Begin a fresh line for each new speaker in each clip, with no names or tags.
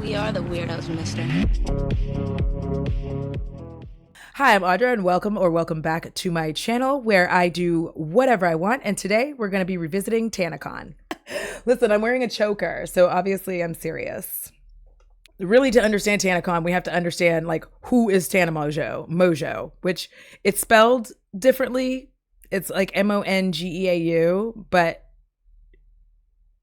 We are the weirdos, mister.
Hi, I'm Audra, and welcome back to my channel where I do whatever I want. And today we're going to be revisiting TanaCon. Listen, I'm wearing a choker, so obviously I'm serious. Really, to understand TanaCon, we have to understand like who is Tana Mongeau, which it's spelled differently. It's like Mongeau, but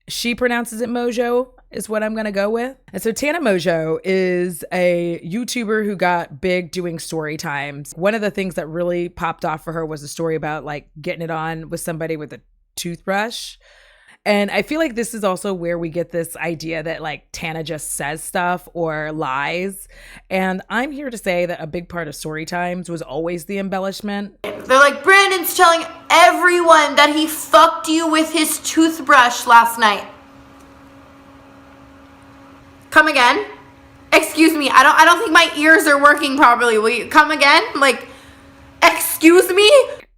she pronounces it Mojo is what I'm going to go with. And so Tana Mongeau is a YouTuber who got big doing story times. One of the things that really popped off for her was a story about like getting it on with somebody with a toothbrush. And I feel like this is also where we get this idea that like Tana just says stuff or lies. And I'm here to say that a big part of story times was always the embellishment.
They're like, Brandon's telling everyone that he fucked you with his toothbrush last night. Come again? Excuse me, I don't think my ears are working properly. Will you come again? Like, excuse me?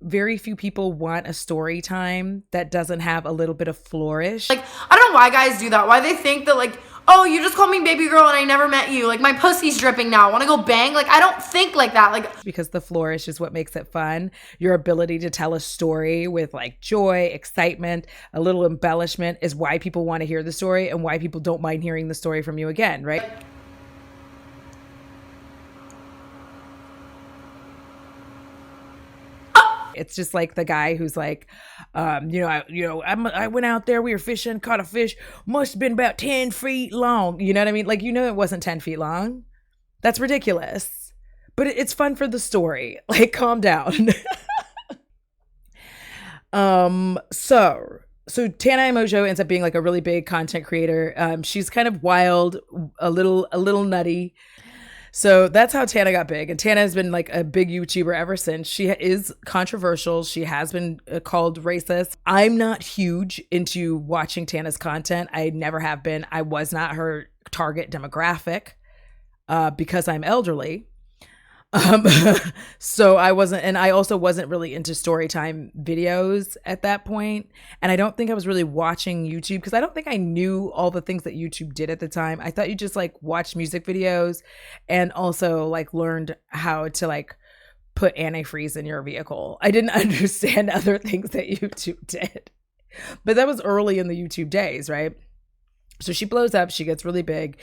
Very few people want a story time that doesn't have a little bit of flourish.
Like, I don't know why guys do that. Why they think that like, oh, you just called me baby girl and I never met you. Like, my pussy's dripping now. Want to go bang? Like, I don't think like that. Like,
because the flourish is what makes it fun. Your ability to tell a story with like joy, excitement, a little embellishment is why people want to hear the story and why people don't mind hearing the story from you again, right? It's just like the guy who's like, I went out there, we were fishing, caught a fish, must have been about 10 feet long. You know what I mean? Like, you know, it wasn't 10 feet long. That's ridiculous. But it's fun for the story. Like, calm down. So Tana Mongeau ends up being like a really big content creator. She's kind of wild, a little nutty. So that's how Tana got big. And Tana has been like a big YouTuber ever since. She is controversial. She has been called racist. I'm not huge into watching Tana's content. I never have been. I was not her target demographic because I'm elderly. So I wasn't, and I also wasn't really into storytime videos at that point. And I don't think I was really watching YouTube because I don't think I knew all the things that YouTube did at the time. I thought you just like watched music videos and also like learned how to like put antifreeze in your vehicle. I didn't understand other things that YouTube did, but that was early in the YouTube days, right? So she blows up, she gets really big.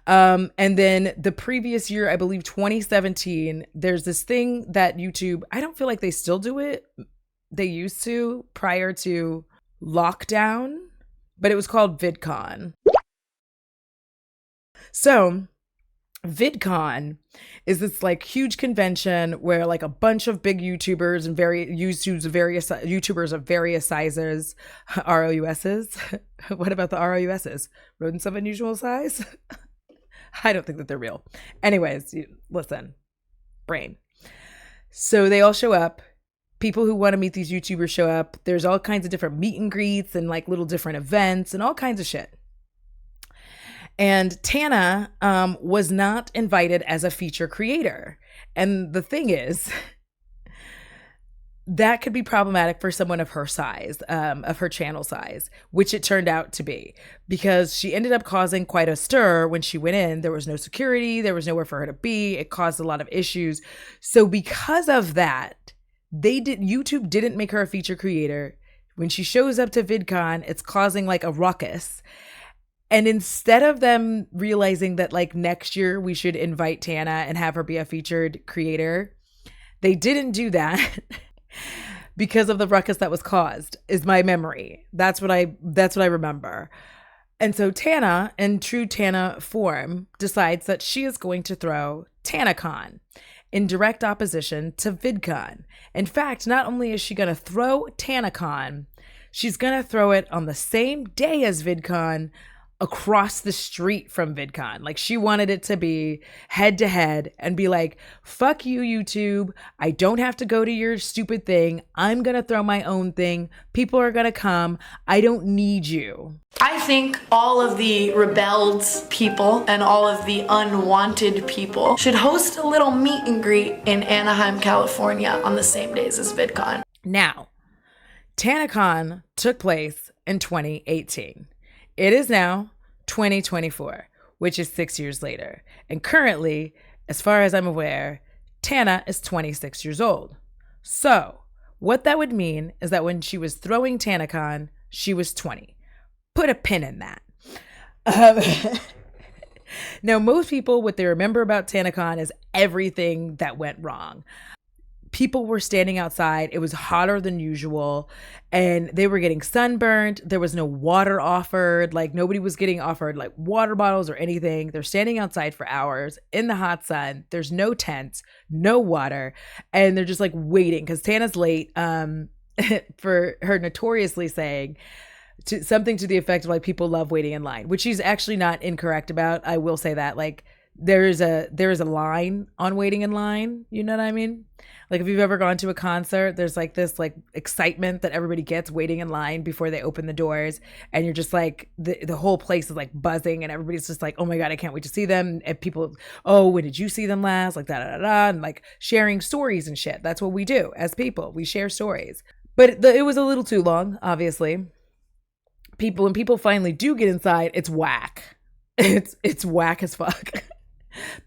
And then the previous year, I believe 2017, there's this thing that YouTube, I don't feel like they still do it. They used to prior to lockdown, but it was called VidCon. So VidCon is this like huge convention where like a bunch of big YouTubers and various YouTubers of various sizes, ROUSs. What about the ROUSs? Rodents of unusual size? I don't think that they're real. Anyways, listen, brain. So they all show up. People who want to meet these YouTubers show up. There's all kinds of different meet and greets and like little different events and all kinds of shit. And Tana was not invited as a feature creator. And the thing is, that could be problematic for someone of her size, of her channel size, which it turned out to be, because she ended up causing quite a stir when she went in. There was no security. There was nowhere for her to be. It caused a lot of issues. So because of that, YouTube didn't make her a feature creator. When she shows up to VidCon, it's causing like a ruckus. And instead of them realizing that like next year we should invite Tana and have her be a featured creator, they didn't do that because of the ruckus that was caused, is my memory. That's what I remember. And so Tana, in true Tana form, decides that she is going to throw TanaCon in direct opposition to VidCon. In fact, not only is she going to throw TanaCon, she's going to throw it on the same day as VidCon, across the street from VidCon. Like, she wanted it to be head to head and be like, fuck you, YouTube. I don't have to go to your stupid thing. I'm going to throw my own thing. People are going to come. I don't need you.
I think all of the rebelled people and all of the unwanted people should host a little meet and greet in Anaheim, California on the same days as VidCon.
Now, TanaCon took place in 2018. It is now 2024. which is 6 years later. And currently, as far as I'm aware, Tana is 26 years old. So, what that would mean is that when she was throwing TanaCon, she was 20. Put a pin in that. Now, most people, what they remember about TanaCon is everything that went wrong. People were standing outside. It was hotter than usual, and they were getting sunburned. There was no water offered. Like, nobody was getting offered like water bottles or anything. They're standing outside for hours in the hot sun. There's no tents, no water, and they're just like waiting because Tana's late for her notoriously saying something to the effect of like, people love waiting in line, which she's actually not incorrect about. I will say that, like, there's a line on waiting in line. You know what I mean? Like, if you've ever gone to a concert, there's like this like excitement that everybody gets waiting in line before they open the doors. And you're just like, the whole place is like buzzing and everybody's just like, oh my God, I can't wait to see them. And people, oh, when did you see them last? Like da. And like sharing stories and shit. That's what we do as people. We share stories. But it was a little too long, obviously. When people finally do get inside, it's whack. It's whack as fuck.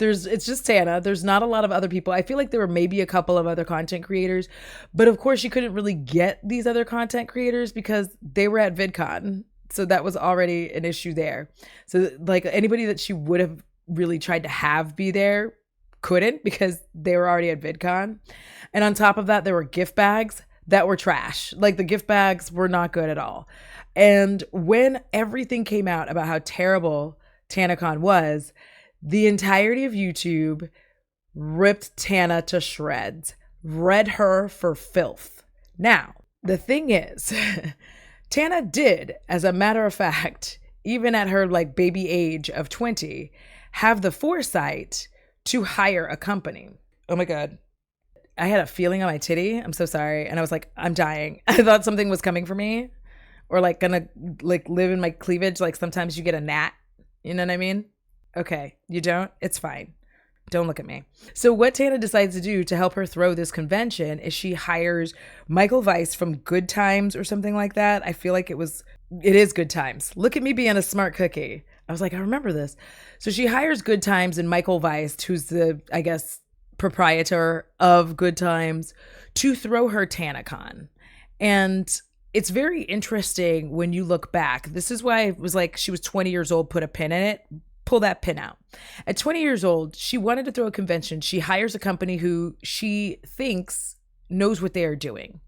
It's just Tana. There's not a lot of other people. I feel like there were maybe a couple of other content creators, but of course you couldn't really get these other content creators because they were at VidCon. So that was already an issue there. So like anybody that she would have really tried to have be there couldn't because they were already at VidCon. And on top of that, there were gift bags that were trash. Like, the gift bags were not good at all. And when everything came out about how terrible TanaCon was, the entirety of YouTube ripped Tana to shreds, read her for filth. Now, the thing is, Tana did, as a matter of fact, even at her like baby age of 20, have the foresight to hire a company. Oh my God. I had a feeling on my titty. I'm so sorry. And I was like, I'm dying. I thought something was coming for me, or like gonna like live in my cleavage. Like sometimes you get a gnat. You know what I mean? Okay, you don't? It's fine. Don't look at me. So what Tana decides to do to help her throw this convention is she hires Michael Weiss from Good Times or something like that. I feel like it is Good Times. Look at me being a smart cookie. I was like, I remember this. So she hires Good Times and Michael Weiss, who's the, I guess, proprietor of Good Times, to throw her TanaCon. And it's very interesting when you look back. This is why it was like, she was 20 years old, put a pin in it. Pull that pin out. At 20 years old, she wanted to throw a convention. She hires a company who she thinks knows what they are doing.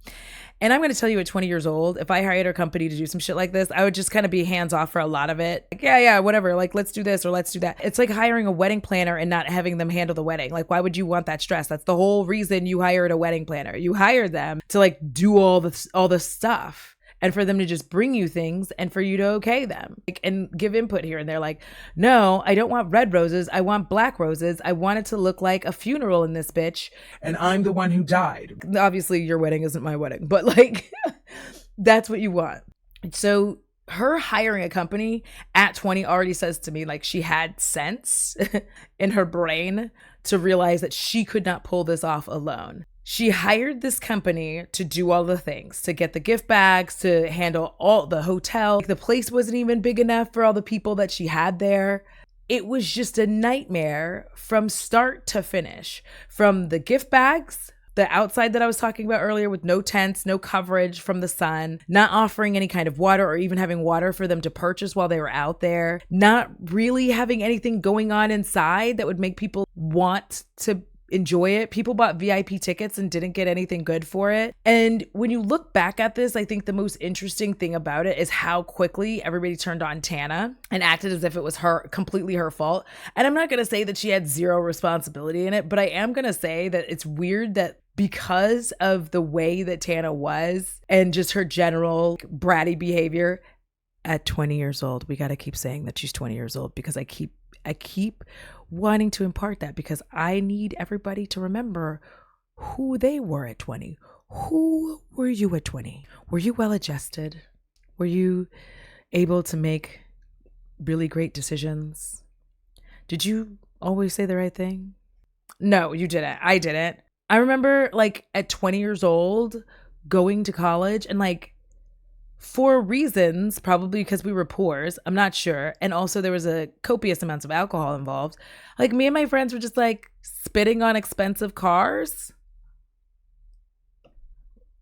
And I'm going to tell you, at 20 years old, if I hired a company to do some shit like this, I would just kind of be hands off for a lot of it. Like, yeah, whatever. Like, let's do this or let's do that. It's like hiring a wedding planner and not having them handle the wedding. Like, why would you want that stress? That's the whole reason you hired a wedding planner. You hired them to like do all the stuff. And for them to just bring you things and for you to okay them and give input here and there. Like, no, I don't want red roses. I want black roses. I want it to look like a funeral in this bitch.
And I'm the one who died.
Obviously, your wedding isn't my wedding, but like, that's what you want. So her hiring a company at 20 already says to me, like, she had sense in her brain to realize that she could not pull this off alone. She hired this company to do all the things, to get the gift bags, to handle all the hotel. The place wasn't even big enough for all the people that she had there. It was just a nightmare from start to finish. From the gift bags, the outside that I was talking about earlier with no tents, no coverage from the sun, not offering any kind of water or even having water for them to purchase while they were out there, not really having anything going on inside that would make people want to enjoy it. People bought VIP tickets and didn't get anything good for it. And when you look back at this, I think the most interesting thing about it is how quickly everybody turned on Tana and acted as if it was completely her fault. And I'm not going to say that she had zero responsibility in it, but I am going to say that it's weird that because of the way that Tana was and just her general bratty behavior at 20 years old, we got to keep saying that she's 20 years old because I keep wanting to impart that because I need everybody to remember who they were at 20. Who were you at 20? Were you well adjusted? Were you able to make really great decisions? Did you always say the right thing? No, you didn't. I didn't. I remember like at 20 years old going to college and like for reasons, probably because we were poors, I'm not sure. And also there was a copious amounts of alcohol involved. Like me and my friends were just like spitting on expensive cars.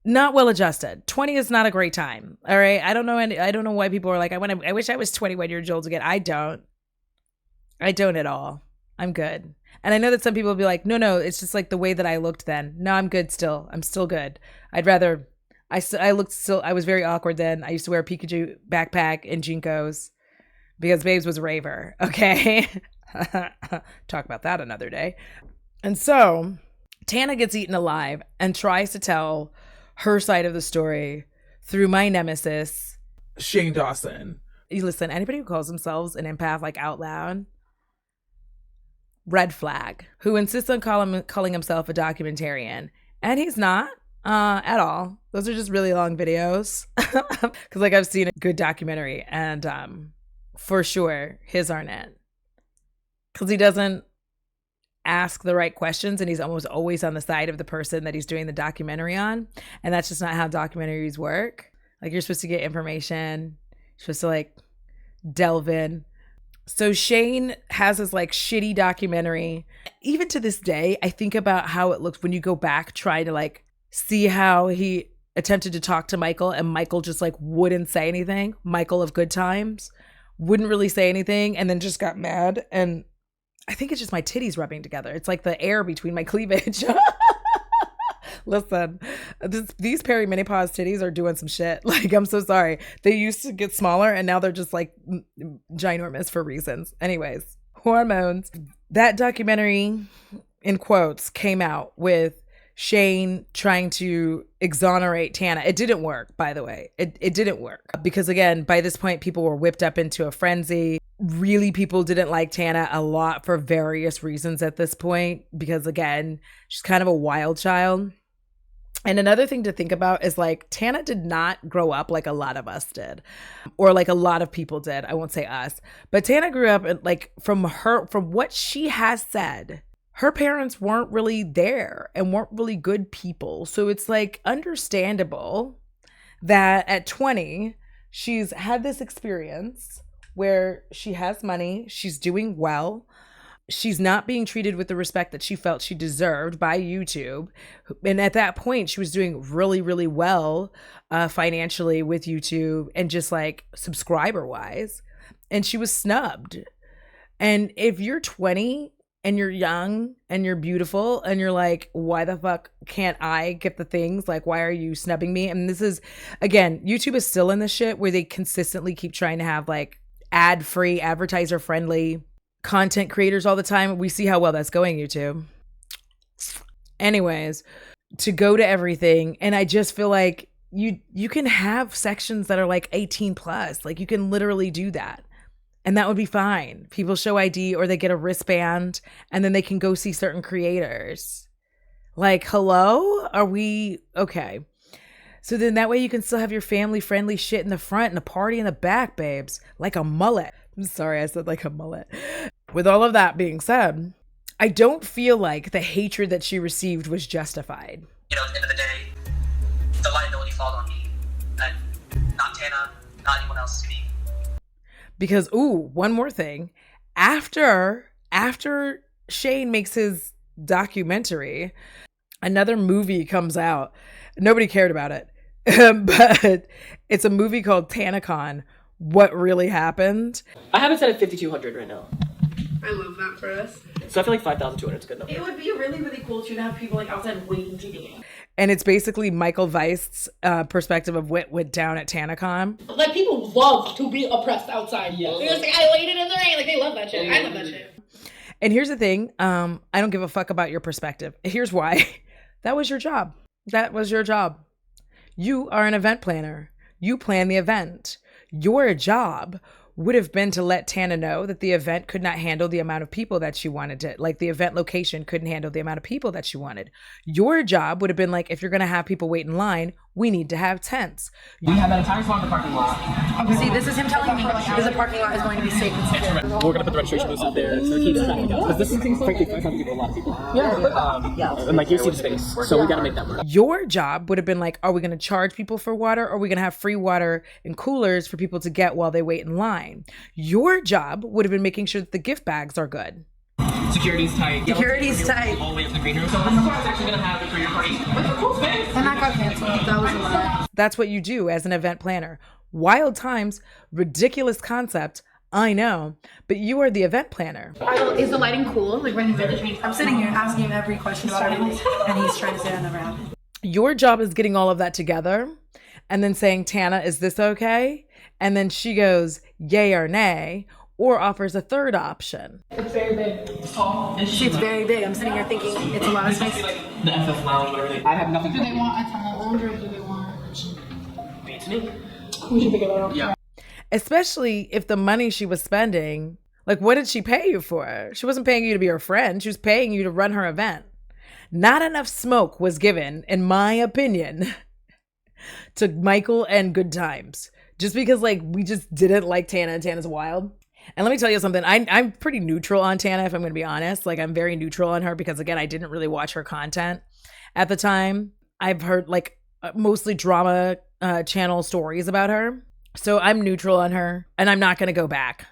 Not well adjusted. 20 is not a great time. All right. I don't know why people are like, I wish I was 21 years old again. I don't at all. I'm good. And I know that some people will be like, no, it's just like the way that I looked then. No, I'm good still. I'm still good. I was very awkward then. I used to wear a Pikachu backpack and Jinkos because Babes was a raver. Okay. Talk about that another day. And so Tana gets eaten alive and tries to tell her side of the story through my nemesis,
Shane Dawson.
You listen, anybody who calls themselves an empath like out loud, red flag, who insists on calling himself a documentarian. And he's not at all. Those are just really long videos. Because like I've seen a good documentary and for sure his aren't it. Because he doesn't ask the right questions and he's almost always on the side of the person that he's doing the documentary on. And that's just not how documentaries work. Like you're supposed to get information. You're supposed to like delve in. So Shane has this like shitty documentary. Even to this day, I think about how it looks when you go back trying to like see how he attempted to talk to Michael and Michael just like wouldn't say anything. Michael of Good Times wouldn't really say anything and then just got mad. And I think it's just my titties rubbing together. It's like the air between my cleavage. Listen, these perimenopause titties are doing some shit. Like, I'm so sorry. They used to get smaller and now they're just like ginormous for reasons. Anyways, hormones. That documentary, in quotes, came out with Shane trying to exonerate Tana. It didn't work, by the way. It didn't work. Because again, by this point, people were whipped up into a frenzy. Really, people didn't like Tana a lot for various reasons at this point. Because again, she's kind of a wild child. And another thing to think about is like Tana did not grow up like a lot of us did, or like a lot of people did. I won't say us, but Tana grew up like from what she has said, her parents weren't really there and weren't really good people. So it's like understandable that at 20, she's had this experience where she has money, she's doing well. She's not being treated with the respect that she felt she deserved by YouTube. And at that point, she was doing really, really well financially with YouTube and just like subscriber wise. And she was snubbed. And if you're 20 and you're young and you're beautiful and you're like, why the fuck can't I get the things? Like, why are you snubbing me? And this is, again, YouTube is still in this shit where they consistently keep trying to have like ad-free, advertiser-friendly content creators all the time. We see how well that's going, YouTube. Anyways, to go to everything. And I just feel like you can have sections that are like 18 plus. Like you can literally do that. And that would be fine. People show ID or they get a wristband and then they can go see certain creators. Like, hello? Are we okay? So then that way you can still have your family friendly shit in the front and a party in the back, babes. Like a mullet. I'm sorry, I said like a mullet. With all of that being said, I don't feel like the hatred that she received was justified.
You know, at the end of the day, the liability falls on me, and not Tana, not anyone else speak.
Because, one more thing. After Shane makes his documentary, another movie comes out. Nobody cared about it. But it's a movie called TanaCon, What Really Happened.
I have it set at 5,200 right now.
I love that for us.
So I feel like 5,200 is good enough.
It would be really, really cool to have people like outside waiting to get in.
And it's basically Michael Weist's perspective of what went down at TanaCon.
Like, people love to be oppressed outside. Yeah. They're just like, I waited in the rain. Like, they love that shit. I love that shit.
And here's the thing. I don't give a fuck about your perspective. Here's why. That was your job. That was your job. You are an event planner. You plan the event. Your job would have been to let Tana know that the event could not handle the amount of people that she wanted to, like the event location couldn't handle the amount of people that she wanted. Your job would have been like, if you're going to have people wait in line, we need to have tents.
We have that entire spot in the parking lot.
See, this is him telling me because the parking lot is going to be safe and secure.
We're going to put the registration booths out there so it keeps traffic out. Because this is, frankly, 500 people, a lot of people. Yeah. And like, you see the space. So we got to make that work.
Your job would have been like, are we going to charge people for water? Or are we going to have free water and coolers for people to get while they wait in line? Your job would have been making sure that the gift bags are good.
Security's tight.
Security's tight.
All the way up to the green room. So this is what I was actually going to have for your party. It's a cool space.
And that got canceled. That was a lot.
That's what you do as an event planner. Wild times, ridiculous concept, I know, but you are the event planner.
Is the lighting cool? Like when
I'm sitting here asking him every question about everything, and he's trying to say I never have.
Your job is getting all of that together and then saying, Tana, is this okay? And then she goes, yay or nay, or offers a third option.
It's very big.
It's tall.
It's very big. I'm sitting here thinking it's a lot of space.
Like the FF lounge, whatever. I have nothing to
Do they want a tunnel lounge or do they want?
beats me.
We should figure that out.
Yeah.
Especially if the money she was spending, like what did she pay you for? She wasn't paying you to be her friend. She was paying you to run her event. Not enough smoke was given, in my opinion, to Michael and Good Times. Just because like we just didn't like Tana and Tana's wild. And let me tell you something, I'm pretty neutral on Tana, if I'm going to be honest. Like I'm very neutral on her because again, I didn't really watch her content at the time. I've heard like mostly drama channel stories about her. So I'm neutral on her and I'm not going to go back.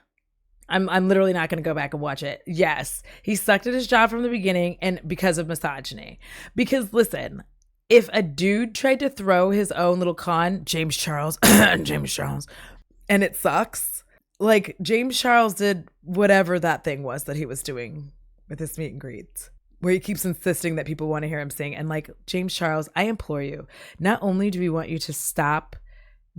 I'm literally not going to go back and watch it. Yes, he sucked at his job from the beginning and because of misogyny. Because listen, if a dude tried to throw his own little con, James Charles, and it sucks. Like James Charles did whatever that thing was that he was doing with his meet and greets, where he keeps insisting that people want to hear him sing. And like, James Charles, I implore you, not only do we want you to stop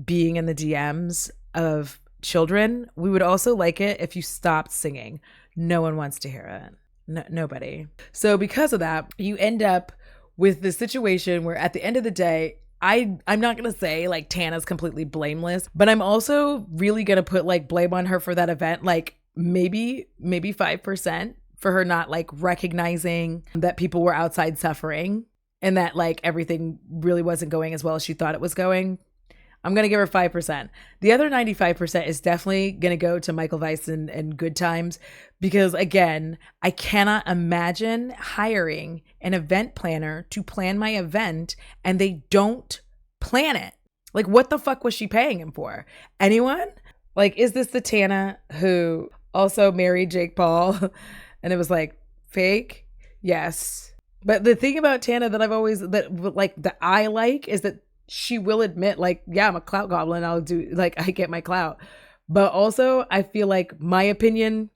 being in the DMs of children, we would also like it if you stopped singing. No one wants to hear it. No, nobody. So because of that, you end up with the situation where at the end of the day, I'm not going to say like Tana's completely blameless, but I'm also really going to put like blame on her for that event. Like maybe 5% for her not like recognizing that people were outside suffering and that like everything really wasn't going as well as she thought it was going. I'm going to give her 5%. The other 95% is definitely going to go to Michael Weiss and Good Times because, again, I cannot imagine hiring an event planner to plan my event and they don't plan it. Like, what the fuck was she paying him for? Anyone? Like, is this the Tana who also married Jake Paul? And it was like, fake? Yes. But the thing about Tana that I like is that she will admit, like, yeah, I'm a clout goblin. I'll do, like, I get my clout. But also, I feel like my opinion,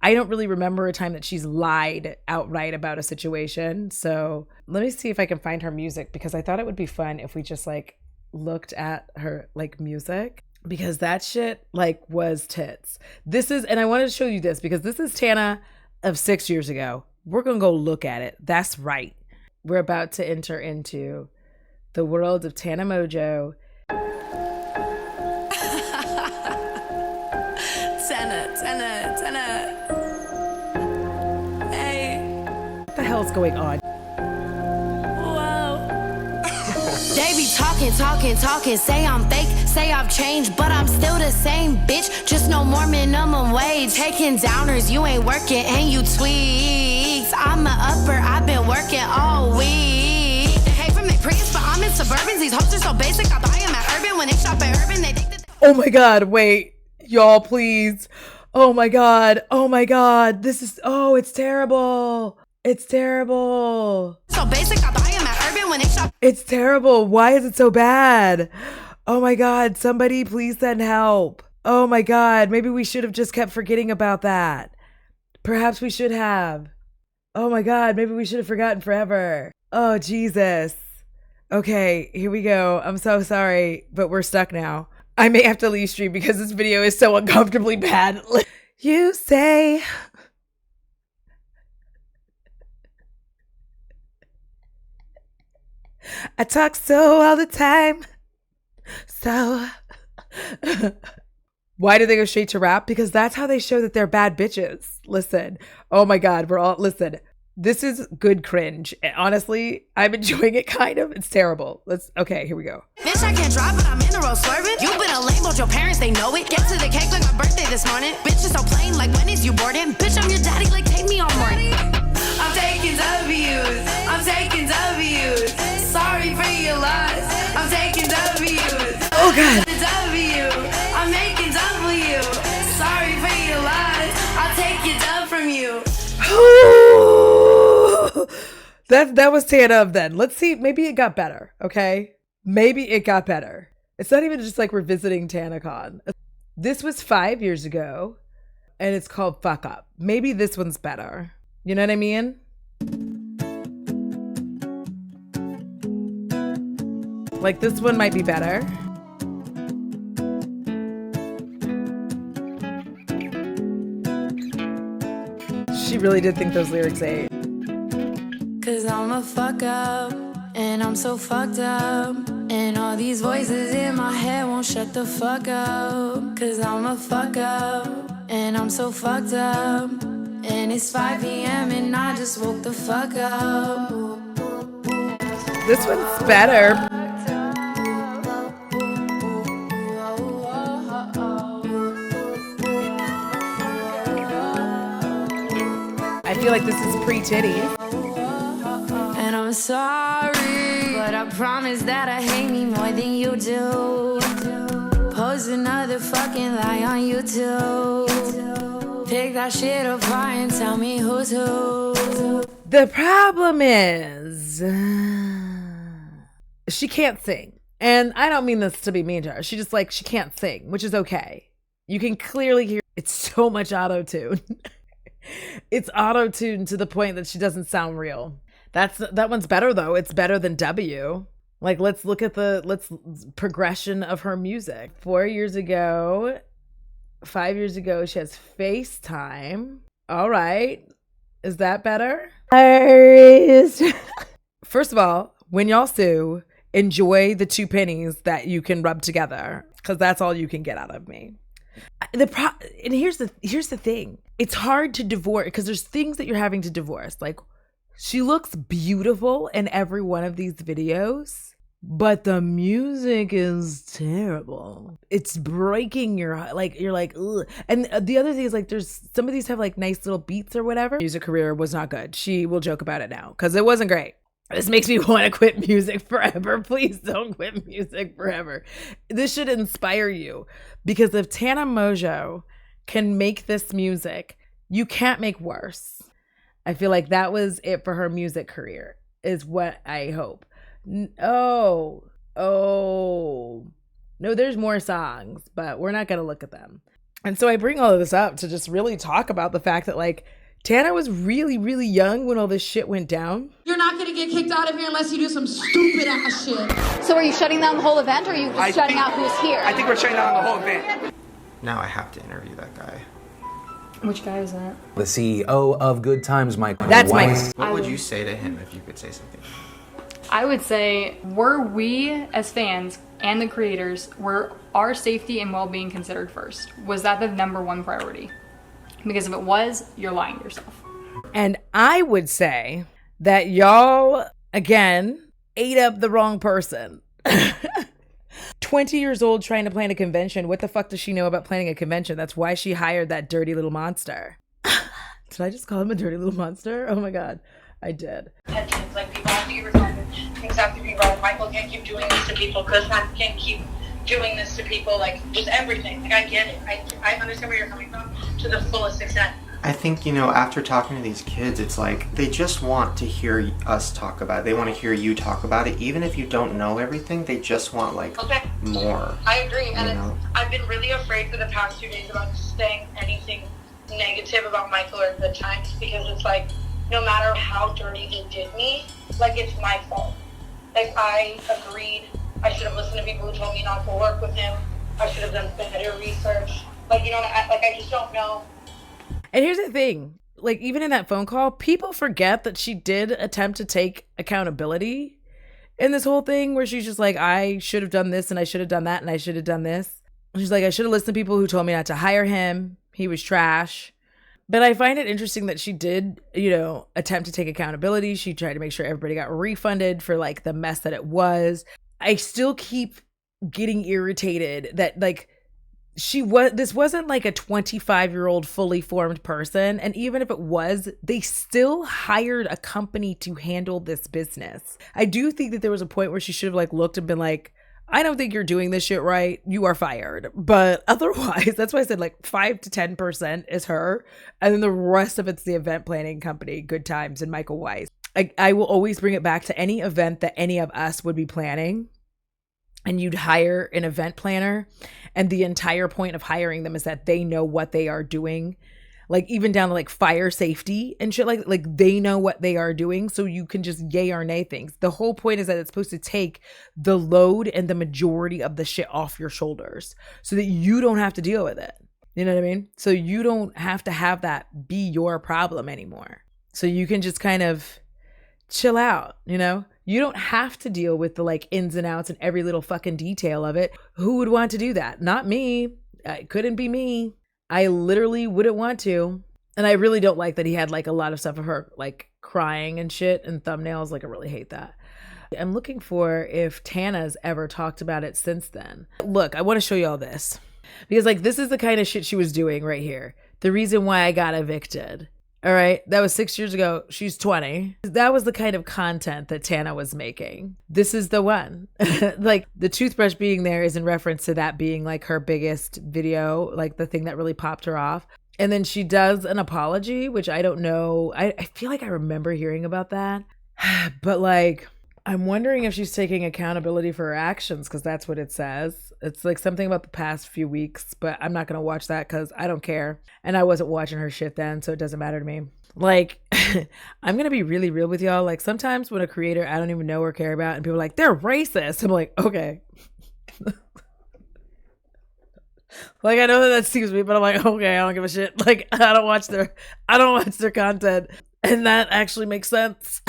I don't really remember a time that she's lied outright about a situation. So let me see if I can find her music because I thought it would be fun if we just, like, looked at her, like, music. Because that shit, like, was tits. This is, and I wanted to show you this because this is Tana of 6 years ago. We're going to go look at it. That's right. We're about to enter into the world of Tana Mongeau. Tana. Hey. What the hell's going on? Whoa.
They be talking, say I'm fake, say I've changed, but I'm still the same bitch, just no more minimum wage. Taking downers, you ain't working and you tweaks. I'm a upper, I've been working all week. They hate from their Prius, but I'm in Suburbans. These hoes are so basic, I buy them at Urban. When they shop at Urban, they think that
oh my God, wait, y'all, please. Oh my God. This is, oh, it's terrible. It's terrible.
So basic, I buy them at Urban when they shop.
It's terrible. Why is it so bad? Oh my God, somebody please send help. Oh my God, maybe we should have just kept forgetting about that. Perhaps we should have. Oh my God, maybe we should have forgotten forever. Oh, Jesus. Okay, here we go. I'm so sorry, but we're stuck now. I may have to leave stream because this video is so uncomfortably bad. You say... I talk so all the time. So... Why do they go straight to rap? Because that's how they show that they're bad bitches. Listen. Oh my God, listen. This is good cringe. Honestly, I'm enjoying it kind of. It's terrible. Okay, here we go.
Bitch, I can't drive, but I'm in a road swerving. You been a lame, but your parents, they know it. Get to the cake like my birthday this morning. Bitch, is so plain, like when is you boarding? Bitch, I'm your daddy, like take me on morning. I'm taking W's. I'm taking W's. Sorry for your loss. I'm taking W's.
Oh, God.
W. I'm making W. Sorry for your loss. I'll take your dub from you.
That was Tana of then. Let's see. Maybe it got better. Okay. Maybe it got better. It's not even just like revisiting TanaCon. This was 5 years ago and it's called Fuck Up. Maybe this one's better. You know what I mean? Like this one might be better. She really did think those lyrics ate.
Cause I'm a fuck up, and I'm so fucked up, and all these voices in my head won't shut the fuck up. Cause I'm a fuck up, and I'm so fucked up, and it's 5 p.m. and I just woke the fuck up.
This one's better. I feel like this is pre-titties.
And I'm sorry, but I promise that I hate me more than you do. Post another fucking lie on YouTube. Pick that shit apart and tell me who's who.
The problem is she can't sing. And I don't mean this to be mean to her. She can't sing, which is okay. You can clearly hear it's so much auto-tune. It's auto-tuned to the point that she doesn't sound real. That one's better though. It's better than W. Like let's look at the progression of her music. 4 years ago, 5 years ago, she has FaceTime. All right. Is that better? First of all, when y'all sue, enjoy the 2 pennies that you can rub together, because that's all you can get out of me. And here's the thing. It's hard to divorce because there's things that you're having to divorce. Like she looks beautiful in every one of these videos, but the music is terrible. It's breaking you're like, ugh. And the other thing is like, there's some of these have like nice little beats or whatever. Music career was not good. She will joke about it now because it wasn't great. This makes me want to quit music forever. Please don't quit music forever. This should inspire you because if Tana Mongeau can make this music, you can't make worse. I feel like that was it for her music career, is what I hope. No, there's more songs, but we're not going to look at them. And so I bring all of this up to just really talk about the fact that like Tana was really, really young when all this shit went down.
You're not gonna get kicked out of here unless you do some stupid ass shit.
So are you shutting down the whole event, or are you just shutting out who's here?
I think we're shutting down the whole event.
Now I have to interview that guy.
Which guy is that?
The CEO of Good Times, Mike.
That's Mike.
What would you say to him if you could say something?
I would say, were we as fans and the creators, were our safety and well-being considered first? Was that the #1 priority? Because if it was, you're lying to yourself.
And I would say that y'all, again, ate up the wrong person. 20 years old trying to plan a convention. What the fuck does she know about planning a convention? That's why she hired that dirty little monster. Did I just call him a dirty little monster? Oh my God, I did.
Tensions, like people have to get resolved. Things have to be right. Michael can't keep doing this to people. Chris can't keep doing this to people. Like just everything. Like I get it. I understand where you're coming from to the fullest extent.
I think, you know, after talking to these kids, it's like they just want to hear us talk about it. They want to hear you talk about it. Even if you don't know everything, they just want like more.
I agree. And I've been really afraid for the past 2 days about saying anything negative about Michael or Good Times, because it's like no matter how dirty they did me, like it's my fault. Like I agreed. I should have listened to people who told me not to work with him. I should have done better research. Like, you know, I just don't know.
And here's the thing, like even in that phone call, people forget that she did attempt to take accountability in this whole thing where she's just like, I should have done this and I should have done that and I should have done this. And she's like, I should have listened to people who told me not to hire him. He was trash. But I find it interesting that she did, attempt to take accountability. She tried to make sure everybody got refunded for like the mess that it was. I still keep getting irritated that like this wasn't like a 25-year-old fully formed person. And even if it was, they still hired a company to handle this business. I do think that there was a point where she should have like looked and been like, I don't think you're doing this shit right. You are fired. But otherwise, that's why I said like 5 to 10% is her. And then the rest of it's the event planning company, Good Times and Michael Weiss. I will always bring it back to any event that any of us would be planning. And you'd hire an event planner. And the entire point of hiring them is that they know what they are doing. Like even down to like fire safety and shit, like they know what they are doing, so you can just yay or nay things. The whole point is that it's supposed to take the load and the majority of the shit off your shoulders so that you don't have to deal with it. You know what I mean? So you don't have to have that be your problem anymore. So you can just kind of chill out, you know? You don't have to deal with the like ins and outs and every little fucking detail of it. Who would want to do that? Not me. It couldn't be me. I literally wouldn't want to. And I really don't like that he had like a lot of stuff of her like crying and shit and thumbnails. Like I really hate that. I'm looking for if Tana's ever talked about it since then. Look, I want to show you all this because like this is the kind of shit she was doing right here. The reason why I got evicted. All right. That was 6 years ago. She's 20. That was the kind of content that Tana was making. This is the one. Like the toothbrush being there is in reference to that being like her biggest video, like the thing that really popped her off. And then she does an apology, which I don't know. I feel like I remember hearing about that. But like, I'm wondering if she's taking accountability for her actions because that's what it says. It's like something about the past few weeks, but I'm not going to watch that because I don't care. And I wasn't watching her shit then, so it doesn't matter to me. Like, I'm going to be really real with y'all. Like sometimes when a creator I don't even know or care about and people are like, they're racist. I'm like, okay. Like, I know that seems me, but I'm like, okay, I don't give a shit. Like, I don't watch their content. And that actually makes sense.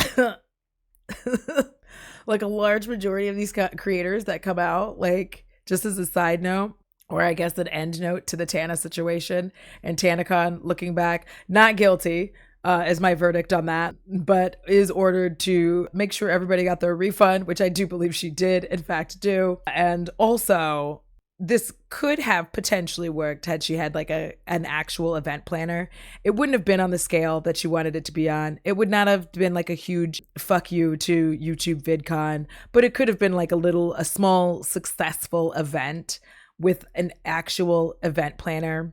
Like a large majority of these creators that come out, like just as a side note, or I guess an end note to the Tana situation and TanaCon looking back, not guilty is my verdict on that, but is ordered to make sure everybody got their refund, which I do believe she did in fact do. And also this could have potentially worked had she had like an actual event planner. It wouldn't have been on the scale that she wanted it to be on. It would not have been like a huge fuck you to YouTube VidCon, but it could have been like a small successful event with an actual event planner.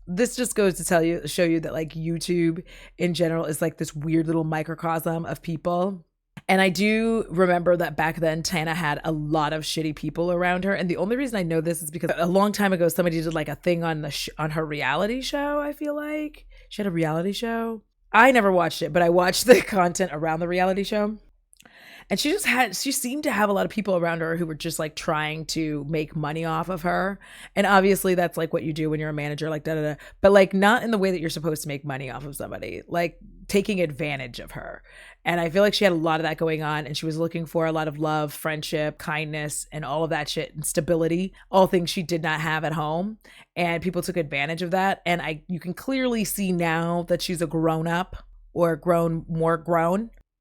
This just goes to show you that like YouTube in general is like this weird little microcosm of people. And I do remember that back then Tana had a lot of shitty people around her. And the only reason I know this is because a long time ago, somebody did like a thing on on her reality show. I feel like she had a reality show. I never watched it, but I watched the content around the reality show. And she seemed to have a lot of people around her who were just like trying to make money off of her. And obviously that's like what you do when you're a manager, like da da da. But like not in the way that you're supposed to make money off of somebody, like taking advantage of her. And I feel like she had a lot of that going on. And she was looking for a lot of love, friendship, kindness, and all of that shit and stability, all things she did not have at home. And people took advantage of that. And you can clearly see now that she's a grown up or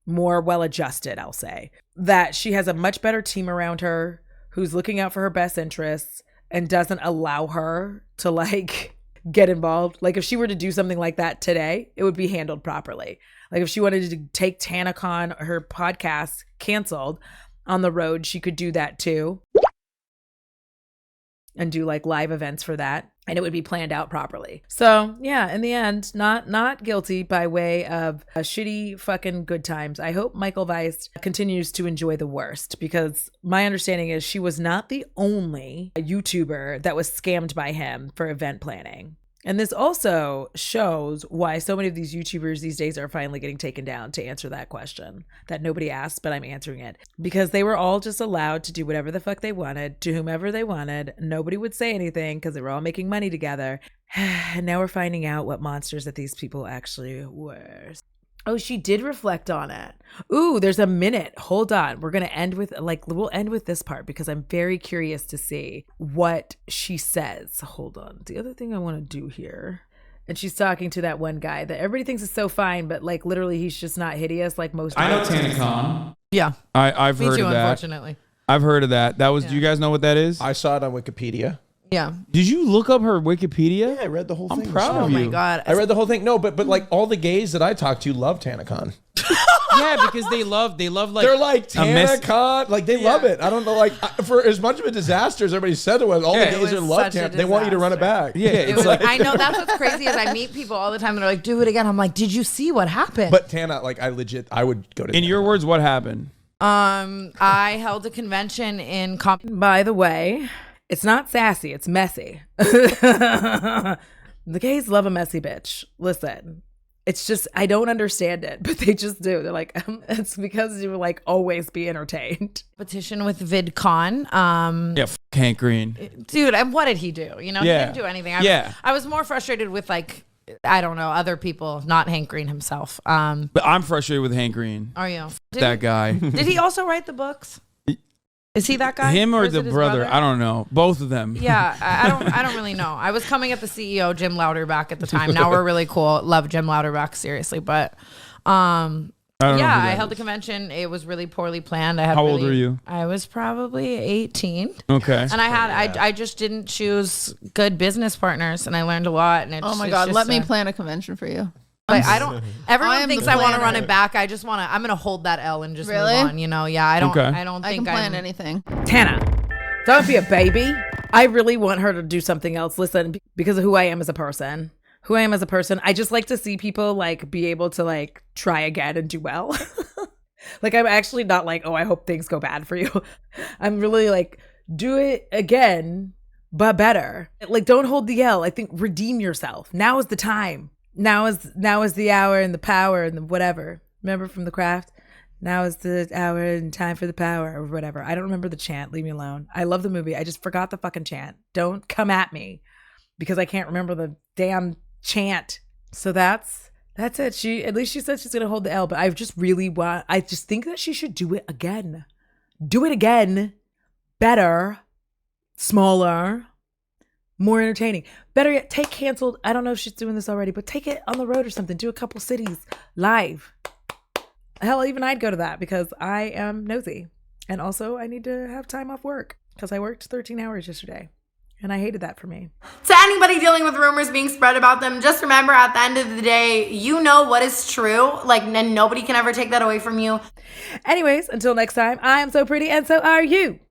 more well-adjusted, I'll say, that she has a much better team around her who's looking out for her best interests and doesn't allow her to like get involved. Like if she were to do something like that today, it would be handled properly. Like if she wanted to take TanaCon, her podcast canceled on the road, she could do that too. And do like live events for that. And it would be planned out properly. So yeah, in the end, not guilty by way of a shitty fucking Good Times. I hope Michael Weiss continues to enjoy the worst because my understanding is she was not the only YouTuber that was scammed by him for event planning. And this also shows why so many of these YouTubers these days are finally getting taken down to answer that question that nobody asked, but I'm answering it. Because they were all just allowed to do whatever the fuck they wanted to whomever they wanted. Nobody would say anything because they were all making money together. And now we're finding out what monsters that these people actually were. Oh, she did reflect on it. Ooh, there's a minute. Hold on. We'll end with this part because I'm very curious to see what she says. Hold on. The other thing I want to do here and she's talking to that one guy that everybody thinks is so fine, but like literally he's just not hideous like most.
I know TanaCon.
Yeah.
I've
Me
heard
too,
of that.
unfortunately.
I've heard of that. That was. Do you guys know what that is?
I saw it on Wikipedia.
Yeah.
Did you look up her Wikipedia?
Yeah, I read the whole thing.
I'm proud of you.
Oh my God.
I read the whole thing. No, but like all the gays that I talked to love TanaCon.
Yeah, because they love like
they're like TanaCon, like they love it. I don't know, like for as much of a disaster as everybody said it was, all the gays are love TanaCon. They want you to run it back.
Yeah, it's like
I know that's what's crazy is I meet people all the time and they're like, do it again. I'm like, did you see what happened?
But Tana, like I would go to.
In your words, what happened?
I held a convention in.
By the way, it's not sassy, it's messy. The gays love a messy bitch. Listen, it's just, I don't understand it, but they just do. They're like, it's because you like always be entertained.
Competition with VidCon.
Yeah, Hank Green.
Dude, and what did he do? You know, he didn't do anything. I was more frustrated with like, I don't know, other people, not Hank Green himself.
But I'm frustrated with Hank Green.
Are you?
That guy.
Did he also write the books? Is he that guy?
Him or
is
the
it his
brother? I don't know. Both of them.
Yeah, I don't really know. I was coming at the CEO, Jim Louderback, at the time. Now we're really cool. Love Jim Louderback, seriously. But I held a convention. It was really poorly planned.
How old were you?
I was probably 18.
Okay.
And I just didn't choose good business partners, and I learned a lot. And
oh my God, let me plan a convention for you.
Like everyone thinks I want to run it back. I'm gonna hold that L and just move on. You know, yeah. I don't think
I can plan anything.
Tana, don't be a baby. I really want her to do something else. Listen, because of who I am as a person. I just like to see people like be able to like try again and do well. Like I'm actually not like, oh, I hope things go bad for you. I'm really like, do it again, but better. Like don't hold the L. I think redeem yourself. Now is the time. Now is the hour and the power and the whatever. Remember from The Craft? Now is the hour and time for the power or whatever. I don't remember the chant. Leave me alone. I love the movie. I just forgot the fucking chant. Don't come at me because I can't remember the damn chant. So that's it. At least she said she's gonna hold the L, but I just think that she should do it again. Do it again. Better, smaller, more entertaining. Better yet, take canceled. I don't know if she's doing this already, but take it on the road or something. Do a couple cities live. Hell, even I'd go to that because I am nosy. And also I need to have time off work because I worked 13 hours yesterday. And I hated that for me.
To anybody dealing with rumors being spread about them, just remember at the end of the day, you know what is true. Like, and nobody can ever take that away from you.
Anyways, until next time, I am so pretty and so are you.